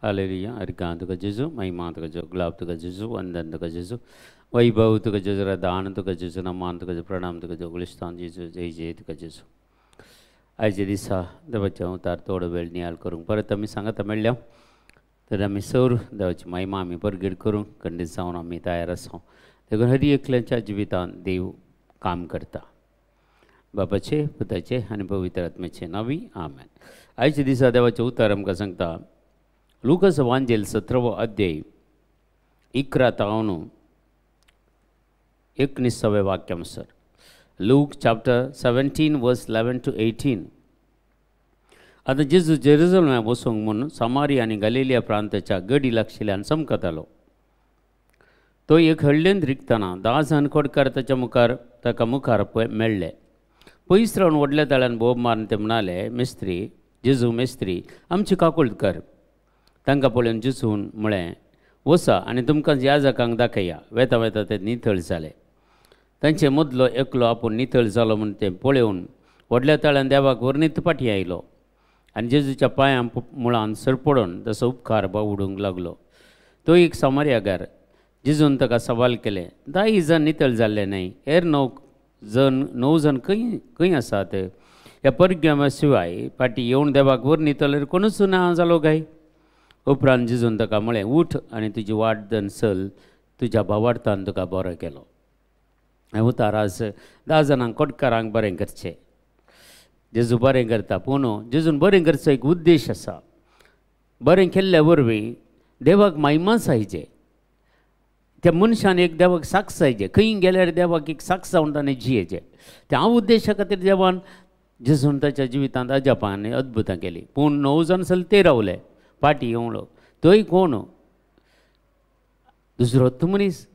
Hallelujah. अर्घा तुका जेजू, महिमा तुका जेजू, गुलाब तुका जेजू, वंदन तुका जेजू, वैभव तुका जेजू, दान तुका जेजू, नमान तुका जेजू, प्रणाम तुका जेजू, गुलिस्तान जेजू, जय जय तुका जेजू. आयच्या दिसा देवाच्या उतार थोडो वेळ नियाल करूंक परत आमी सांगता मेळ्ळ्या तर आमी सौर देवाची महिमा आमी परगीड करूंक खंडीत जावन आमी तयार आसा. देखून हरी एकल्याच्या जिवितांत देव काम करता. बापाचे, पुताचे आनी पवित्र आत्म्याचे नांवी आमेन. आयच्या दिसा देवाचे उतार आमकां सांगता लुकास वांजेल 17वो अध्याय 11 तावन 19 वाक्यांसर. लूक चॅप्टर 17 वर्स 11 to 18. आता जेजू जेरुसलेम वचूंक म्हूण समारिया आनी गलिलिया प्रांताच्या गडी लागशिल्ल्यान समकत आलो. तो एक हळडेंत रिगतना 10 जाण खोडकार ताका मुखार मेळ्ळे. पयस रावन व्हडल्या ताळ्यान बोब मारून ते म्हणाले, मेस्त्री जेजू मेस्त्री आमची काकूळट कर. तांकां पळोवन जेजून म्हळें, वसा आनी तुमकां याजकांक दाखया. वेता वेता ते नितळ जाले. तांचे मदलो एकलो आपूण नितळ जालो म्हूण ते पळोवन व्हडल्या ताळ्यान देवाक वर्णीत फाटी आयलो आनी जेजूच्या पांयां मुळान सरपडून तसो उपकार बावडूंक लागलो. तो एक समारियाकार. जेजून ताका सवाल केले, 10 जण नितळ जाल्ले न्हय, हेर 9 जण खंय आसात? ह्या परग्या शिवाय फाटी येवन देवाक वर्णीत जाल्यार कोणूच ना जालो काय? उपरांत जेजून ताका म्हळें, उठ आनी तुजी वाट चल, तुज्या भावार्थान तुका बरो केलो. हें उतार आज 10 जाणांक खोडकारांक बरें करचें. जेजू बरें करता पूण जेजून बरें करचो एक उद्देश आसा. बरें केल्ल्या वरवीं देवाक महिमा जायचे. त्या मनशान एक देवाक साक्ष जायचे. खंय गेल्यार देवाक एक साक्ष जावन ताणें जियेचें. त्या उद्देशा खातीर देवान जेजून ताच्या जिवितांत अजापां आनी अद्भुतां केलीं. पूण 9 जाण जाल्यार ते रावले फाटी येवलो. तोय कोण? दुसरो मनीस,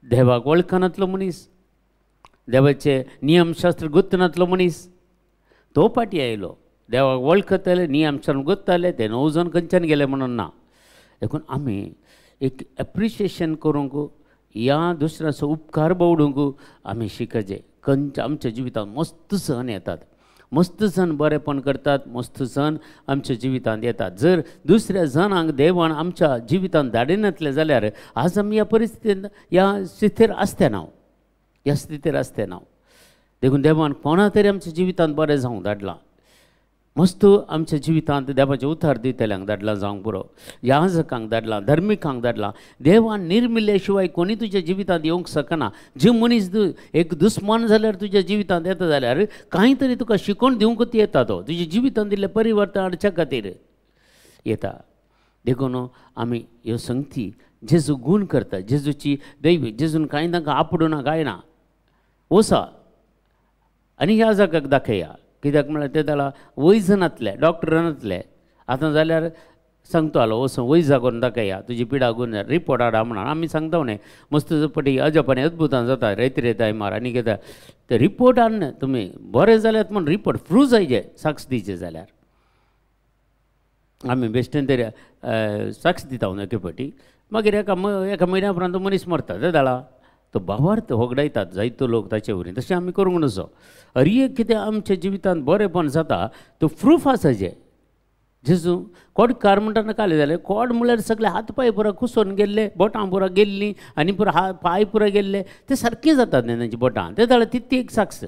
देवाक वळखनातलो मनीस, देवाचे नियमशास्त्र गुंतनातलो मनीस. तो फाटी आयलो. देवाक वळखताले, नियमशास्त्र गुंतताले. ते 9 जण खंयच्यान गेले म्हणून ना. देखून आमी एक एप्रिशिएशन करूंक, ह्या दुसऱ्याचो उपकार बावडूंक आमी शिकचे. आमच्या जिवितांत मस्त सण येतात, मस्त जण बरेपण करतात, मस्त जण आमच्या जिवितांत येतात. जर दुसऱ्या जणांक देवान आमच्या जिवितांत धाडिनातले जाल्यार आज आमी ह्या परिस्थितींत ह्या स्थितीर आसते ना. ह्या स्थितीर आसते ना. देखून देवान कोणा तरी आमच्या जिवितांत बरें जावंक धाडलां. मस्त आमच्या जिवितांत देवाचे उतार दितल्यांक धाडलां जावंक पुरो, याजकांक धाडलां, धर्मिकांक धाडलां. देवान निर्मिल्ले शिवाय कोणी तुज्या जिवितांत येवंक शकना. जे मनीस एक दुस्मान जाल्यार तुज्या जिवितांत येता जाल्यार कांय तरी तुका शिकोवन दिवंकूच येता. तो तुज्या जिवितांत दिल्लें परिवर्तन हाडच्या खातीर येता. देखून आमी ह्यो संगती जेजू गूण करता. जेजूची दैवी जेजून कांय तांकां आपडूना काय ना. वसा आनी याजकाक दाखया. कित्याक म्हळ्यार ते ताळा वैजनातले, डॉक्टरांतले आतां जाल्यार सांगतो आलो, वचून वैजा करून दाखया, तुजी पिडा करून रिपोर्ट हाडा म्हणून आमी सांगता उणे. मस्त पटी अजपानी अद्भुतां जाता रेत्रे टायमार. आनी कितें ते रिपोर्ट हाडना तुमी बरें जाल्यात म्हूण रिपोर्ट प्रूव जायचे साक्ष दिवचे जाल्यार. आमी बेश्टेन तरी साक्ष दिता एके फाटी. मागीर एका म्हयन्या उपरांत मनीस मरता. ते दाळा तो भावार्थ होगडायतात जायतो लोक ताचे वरीन. तशें आमी करूंक नजो. हर एक कितें आमच्या जिवितांत बरेंपण जाता तो प्रूफ आसाचे. जेजू खोडकार म्हणटाना काले जालें. खोड म्हळ्यार सगळे हात पांय पुरा कुसोन गेल्ले, बोटां पुरा गेल्लीं आनी पुरा पांय पुरा गेल्ले. ते सारकें जातात न्ही तांची बोटां. ते जाल्यार ती एक साक्ष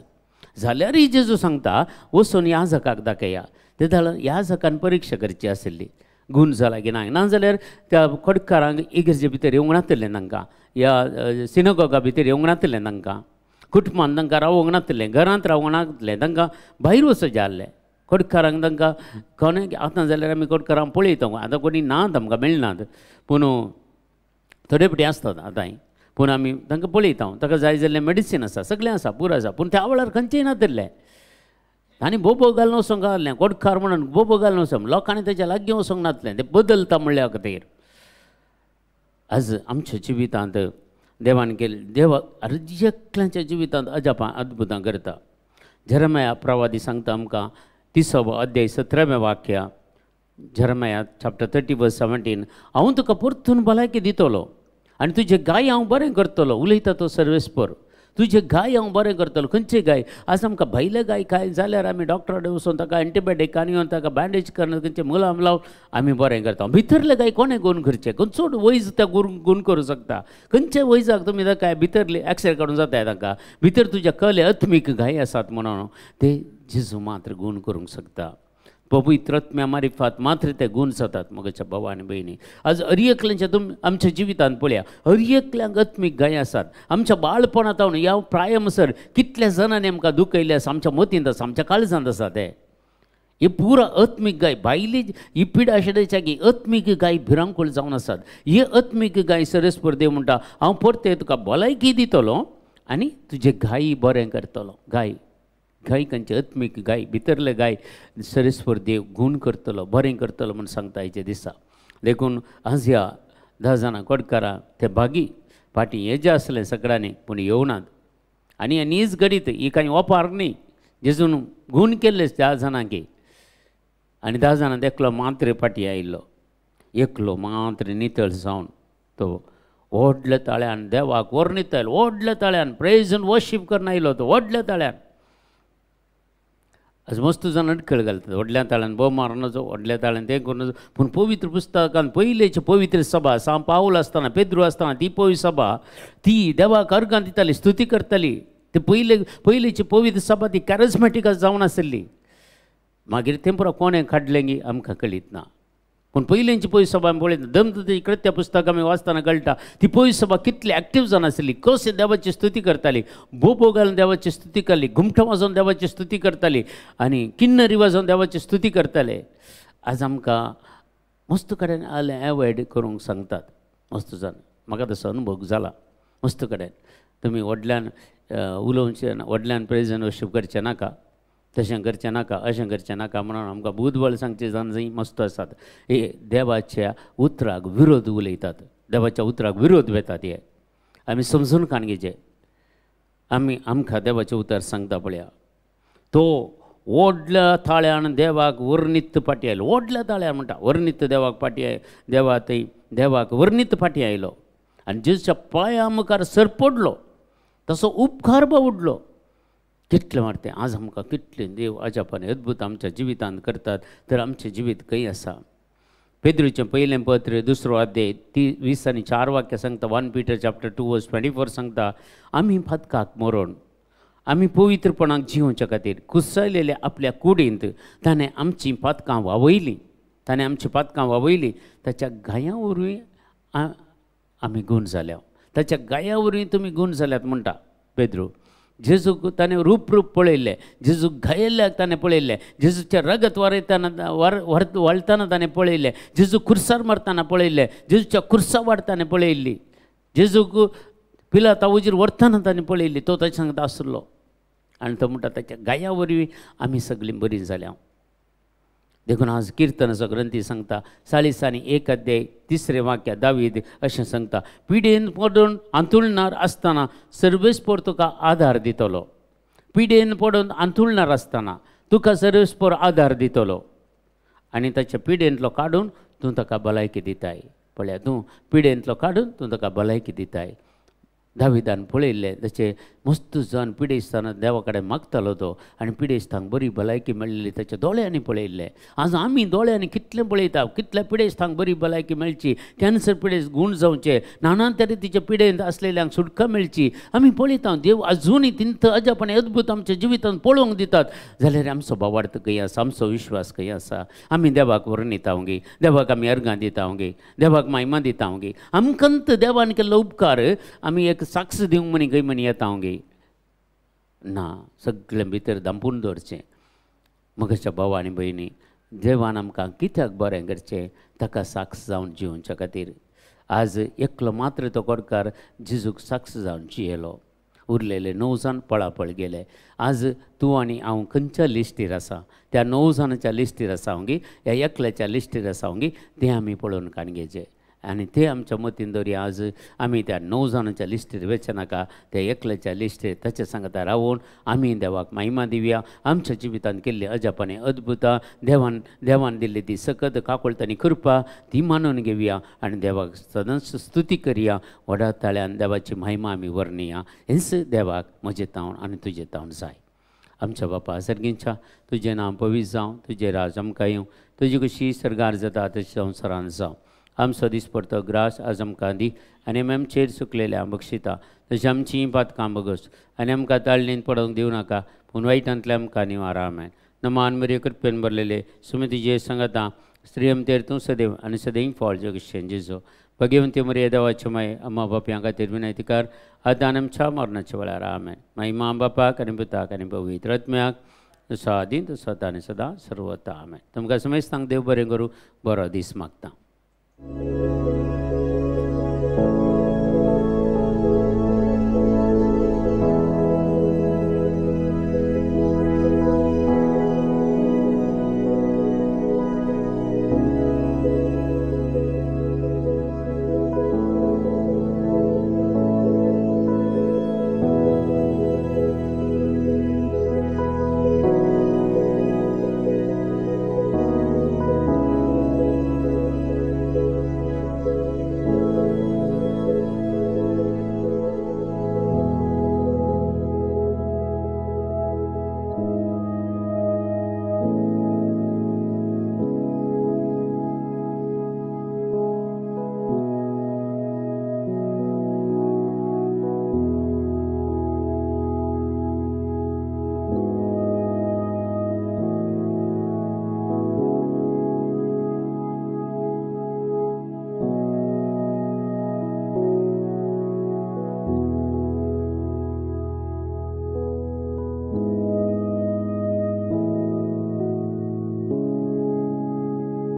जाल्यारय जेजू सांगता वचून याजकाक दाखया. ते जाल्यार याजकान परीक्षा करची आसली गूण जाला की ना. नाजाल्यार त्या खोडकारांक इगर्जे भितर येवंक नातलें तांकां. ह्या सिनगोगा भितर येवंक नातलें तांकां. कुटुंबान तांकां रावोंक नातलें, घरांत रावोंक नातलें. तांकां भायर वचचें आसलें. खोडकारांक तांकां कोणें आतां जाल्यार आमी खोडकारांक पळयता. आतां कोणी नात आमकां मेळनात पूण थोडे फावटी आसतात आतांय. पूण आमी तांकां पळयता. ताका जाय जाल्लें मेडिसीन आसा, सगळें आसा, पुरो आसा. पूण त्या वेळार खंयचेंय नातलें. आनी बोबो घालून वचोंक आहलें. खोडकार म्हणून बोबो घालून वचोंक लोकांनी ताच्या लागीं वचोंक नातलें. तें बदलता म्हणल्या खातीर आज आमच्या जिवितांत देवान केलें. देवा एकल्याच्या जिवितांत अजापां अद्भुतां करता. झेरेमाया प्रवादी सांगता आमकां 30वो अध्याय 17वें वाक्य. झेरेमाया चॅप्टर 30 वर्स 17. हांव तुका परतून भलायकी दितलो आनी तुजे गाय हांव बरें करतलो. उलयता तो सर्वेस्पर. तुझे गाय हांव बरें करतलो. खंयचे गाय? आज आमकां भायले गाय काय जाल्यार आमी डॉक्टराडे वचून ताका एंटीबायोटीक आनी ताका बँडेज करून खंयचे मुलाम लावन आमी बरें करता. भितरले गाय कोणें गूण करचे? खंयचो वैज त्या गूण करूं शकता? खंयचे वैजाक तुमी काय भितरले एक्सरे काडून जाताय ताका? भितर तुज्या कले आत्मीक गाय आसात म्हणून ते जेजू मात्र गूण करूंक शकता. पवित्रत्म्या मारिफात मात्र ते गूण जातात. मगच्या भावा आनी भयणी, आज हरियेकल्यांच्या तुमी आमच्या जिवितांत पळया, हरियेकल्यांक आत्मीक गाय आसात. आमच्या बाळपणांत ह्या प्रायमसर कितल्या जाणांनी आमकां दुखयले आसा, आमच्या मतींत आसा, आमच्या काळजांत आसा ते. हे पुरा आत्मीक गाय भायली ही पिडा आशिल्ल्याच्या की आत्मीक गाय भिरांकूळ जावन आसात. ही आत्मीक गाय सरस्पर देव म्हणटा हांव परते तुका भलायकी दितलो आनी तुजे गायी बरें करतलो. गाय खंयचे आत्मीक गाय, भितरले गाय सरस्वर देव गूण करतलो, बरें करतलो म्हूण सांगता हेचे दिसा. देखून आज ह्या 10 जाणां कोडकारां ते बागी फाटीं हेजे आसलें सगळ्यांनी पूण येवनात. आनी हे नीज घडीत ही कांय ओपार न्ही, जेजून गूण केल्ले 10 जाणांकी. आनी 10 जाणां एकलो मात्र फाटीं आयिल्लो, एकलो मात्र नितळ जावन तो व्हडल्या ताळ्यान देवाक वर्णीत आयलो, व्हडल्या ताळ्यान प्रेज आनी वर्शीप करून आयलो तो व्हडल्या ताळ्यान. आज मस्त जाण अडखळ घालतात व्हडल्या ताळ्यान बोब मारनाचो, व्हडल्या ताळ्यान तें करून. पूण पवित्र पुस्तकान पयलेची पवित्र सभा सांव पावल आसतना, पेद्रू आसतना ती पवित्र सभा ती देवाक अर्गां दिताली, स्तुती करताली. ते पयलीची पवित्र सभा ती कॅरिझमॅटीक जावन आसली. मागीर तें पुरो कोणें काडलें गी आमकां कळीत ना. पूण पयलींची पवित्र सभा आमी पळयता, दमदत्याची कृत्य पुस्तक आमी वाचतना कळटा ती पवित्र सभा कितली एक्टीव जावन आसली, कशें देवाची स्तुती करताली, बोबो घालून देवाची स्तुती करली, घुमटां वाजोवन देवाची स्तुती करताली आनी किन्नरी वाजोवन देवाची स्तुती करताले. आज आमकां मस्त कडेन आलें एवॉयड करूंक सांगतात. मस्त जाण म्हाका तसो अनुभव जाला. मस्त कडेन तुमी व्हडल्यान उलोवचें, व्हडल्यान प्रेज आनी वर्शीप करचें नाका, तशें करचें नाका, अशें करचें नाका म्हणून आमकां बुधबळ सांगचें जावन जंय मस्त आसात. हे देवाच्या उतराक विरोध उलयतात, देवाच्या उतराक विरोध वेतात. हे आमी समजून घेवचें. आमकां देवाचें उतर सांगता पळया, तो व्हडल्या ताळ्यान देवाक वर्णीत फाटीं आयलो. व्हडल्या ताळ्यान म्हणटा वर्णीत देवाक फाटीं देवाक वर्णीत फाटीं आयलो आनी जेजूच्या पांया मुखार सर पडलो, तसो उपकार बावडलो. कितलें वाडतें आज आमकां कितलें देव अजापान अद्भुत आमच्या जिवितांत करतात. तर आमचें जिवीत खंय आसा? पेद्रूचें पयलें पत्र 2 अध्याय 20 आनी 4 वाक्य सांगता. 1 Peter chapter 2 verse 24 सांगता, आमी फातकाक मरोन आमी पवित्रपणाक जिवोवच्या खातीर कुसळलेल्या आपल्या कुडींत ताणें आमची पातकां वावयलीं. ताच्या गांयां वरवीं आमी गूण जाल्या. ताच्या गांयां वरवीं तुमी गूण जाल्यात म्हणटा पेद्रू. जेजूक ताणें रूप पळयल्लें, जेजूक घायल्ल्याक ताणें पळयल्लें, जेजूचें रगत वारयतना वाळतना ताणें पळयल्लें, जेजूक खुर्सार मारतना पळयल्लें, जेजूच्या खुर्सा वाडताना पळयल्ली, जेजूक पिलाता उजीर व्हरतना ताणें पळयल्ली. तो ताचे सांगता आसलो आनी तो म्हणटा ताच्या गांया वरवीं आमी सगळीं बरीं जाल्या. देखून आज किर्तनाचो ग्रंथी सांगता 40 आनी 1 अध्याय 3 वाक्य दावीद अशें सांगता, पिडेन पडून आंतुळणार आसतना सर्वेस्पर तुका आधार दितलो. पिडेन पडून आंतुळणार आसतना तुका सर्वेस्पर आधार दितलो आनी ताच्या पिडेंतलो काडून तूं ताका भलायकी दिताय. पळया, तूं पिडेंतलो काडून तूं ताका भलायकी दिताय. दाविदान पळयल्लें तशें मस्त जावन पिडेस्ताना देवा कडेन मागतालो तो आनी पिडेस्तांक बरी भलायकी मेळ्ळी ताच्या दोळ्यांनी पळयल्लें. आज आमी दोळ्यांनी कितलें पळयता, कितल्या पिडेस्तांक बरी भलायकी मेळची, कॅन्सर पिडेस्त गूण जावचे, नाना तरेच्या पिडेंत आसलेल्यांक सुटका मेळची आमी पळयता. देव अजुनूय तिंत अजापान अद्भुत आमच्या जिवितांत पळोवंक दितात. जाल्यार आमचो भावार्थ खंय आसा, आमचो विश्वास खंय आसा? आमी देवाक वर्णिता गे, देवाक आमी अर्गां दिता गे, देवाक महिमा दिता गे. आमकांत देवान केल्लो उपकार आमी एक साक्ष दिवंक म्हणी खंय म्हणी येता गे ना. सगळें भितर दांपून दवरचें. मगच्या भावा आनी भयणी, देवान आमकां कित्याक बरें करचें ताका साक्ष जावन जिवोवच्या खातीर. आज एकलो मात्र तो कोडकार जेजूक साक्ष जावन जियेलो. उरलेले 9 जाण पळापळ गेले. आज तूं आनी हांव खंयच्या लिस्टीर आसा? त्या 9 जाणांच्या लिस्टीर आसा गे, ह्या एकल्याच्या लिस्टीर आसा गे, तें आमी पळोवन घेवचें. आनी ते आमच्या मतीन दवरया आज आमी त्या 9 जाणांच्या लिस्टीर वेचे नाका, त्या एकल्याच्या लिस्टीर ताचे सांगता रावून आमी देवाक महिमा दिवया. आमच्या जिवितांत केल्ली अजापानी अद्भुतां देवान दिल्ली ती सकत काकुळतांनी कृपा ती मानून घेवया आनी देवाक सदांच स्तुती करया. वडाताळ्यान देवाची महिमा आमी वर्णया. हेच देवाक म्हजें तावन आनी तुजें तावन जाय. आमच्या बापा सर्गींच्या तुजें नांव पवित्र जावं, तुजें राज आमकां येवं, तुजी कशी सरगार जाता तशी संवसारांत जावं. आमचो दिसपडतो ग्रास आज आमकां दी आनी आमी आमचेर चुकलेल्या बक्षिता तशी आमचीं पातकां बगस आनी आमकां ताळणेन पडोवंक दिवं नाका, पूण वायटांतल्यान आमकां निवारा. आमेन. नमान मरिये कृपेन भरलेले सुमी तुजे सांगता स्त्री तेर तूं सदैव आनी सदैव फळ जगशें जेजो भगिवंती मरिये देवाचे माये अम्मा बापयां खातीर विनंती कर आतां आमच्या मरणाच्या वेळार. आमेन. महिमा बापाक आनी पुताक आनी पवित्र आत्म्याक जसो आदीं तसो आतां आनी सदां सर्वता. आमेन. तुमकां समेस्तांक देव बरें करूं. बरो दीस मागता.